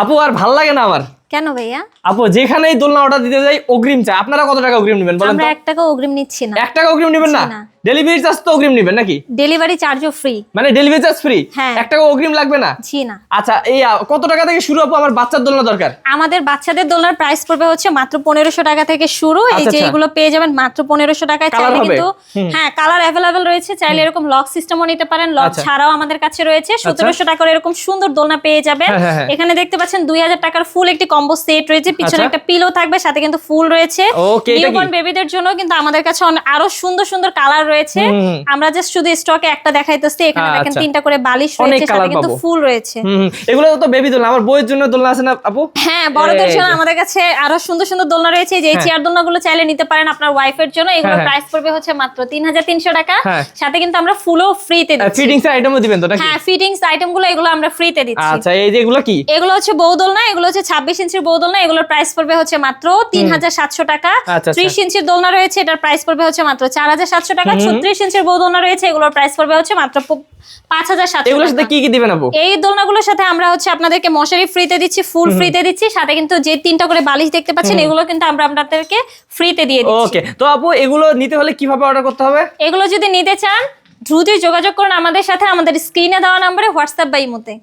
আপু আর ভাল লাগে না আমার। কেন ভাইয়া? আপু যেখানেই দোলনা অর্ডার দিতে যাই অগ্রিম চাই। আপনারা কত টাকা অগ্রিম নেবেন বলেন তো? আমরা 1 টাকা অগ্রিম নিচ্ছি না। 1 টাকা অগ্রিম নেবেন না? না। ডেলিভারি চার্জ তো অগ্রিম নেবেন নাকি? ডেলিভারি চার্জও ফ্রি। মানে ডেলিভারি চার্জ ফ্রি? হ্যাঁ। 1 টাকা অগ্রিম লাগবে না? জি না। আচ্ছা এই কত টাকা থেকে শুরু আপু? আমার বাচ্চার দোলনা দরকার। আমাদের বাচ্চাদের দোলনার প্রাইস পড়বে হচ্ছে মাত্র 1500 টাকা থেকে শুরু। এই যে এগুলো পেয়ে যাবেন মাত্র 1500 টাকায়। চাইলে কিন্তু হ্যাঁ কালার अवेलेबल রয়েছে। চাইলে এরকম লক সিস্টেমও নিতে পারেন। লক ছাড়াও আমাদের কাছে রয়েছে। 1700 টাকার এরকম সুন্দর দোলনা পেয়ে যাবেন। এখানে দেখতে পাচ্ছেন 2000 টাকার ফুল একটি কম্বো সেট রয়েছে। পিছনে একটা পিলো থাকবে, সাথে কিন্তু ফুল রয়েছে। নিউবর্ন বেবিদের জন্য কিন্তু আমাদের কাছে আরো সুন্দর সুন্দর কালার রয়েছে। আমরা জাস্ট শুধু স্টকে একটা দেখাইতেছি। এখানে দেখেন 3টা করে বালিশ রয়েছে, সাথে কিন্তু ফুল রয়েছে। এগুলো তো বেবি দোলনা। আমার বউয়ের জন্য দোলনা আছে না আপু? হ্যাঁ, বড়দের জন্য আমাদের কাছে আরো সুন্দর সুন্দর দোলনা রয়েছে। যে চেয়ার দোলনাগুলো চাইলে নিতে পারেন আপনার ওয়াইফের জন্য। এগুলোর প্রাইস পড়বে হচ্ছে মাত্র 3300 টাকা। সাথে কিন্তু আমরা ফুলও ফ্রিতে দিচ্ছি। ফিটিংস আইটেমও দিবেন তো নাকি? হ্যাঁ, ফিটিংস আইটেমগুলো এগুলো আমরা ফ্রিতে দিচ্ছি। আচ্ছা এই যে এগুলো কি? এগুলো হচ্ছে বউ দোলনা। এগুলো হচ্ছে 26 ইঞ্চির বউ দোলনা। এগুলোর প্রাইস পড়বে হচ্ছে মাত্র 3700 টাকা। 30 ইঞ্চির দোলনা রয়েছে, এটার প্রাইস পড়বে হচ্ছে মাত্র 4700 টাকা। 36 ইঞ্চির বউ দোলনা রয়েছে, এগুলোর প্রাইস পড়বে হচ্ছে মাত্র 5700 টাকা। এগুলোর সাথে কি কি দিবেন আপু? এই দোলনাগুলোর সাথে আমরা হচ্ছে আপনাদেরকে মশারি ফ্রিতে দিচ্ছি, ফুল ফ্রিতে দিচ্ছি। সাথে কিন্তু যে 3টা করে বালিশ দেখতে পাচ্ছেন এগুলো কিন্তু আমরা আপনাদেরকে ফ্রিতে দিয়ে দিচ্ছি। ওকে, তো আপু এগুলো নিতে হলে কিভাবে অর্ডার করতে হবে? এগুলো যদি নিতে চান দ্রুতই যোগাযোগ করুন আমাদের সাথে, আমাদের স্ক্রিনে দেওয়া নম্বরে হোয়াটসঅ্যাপ বা ইমোতে।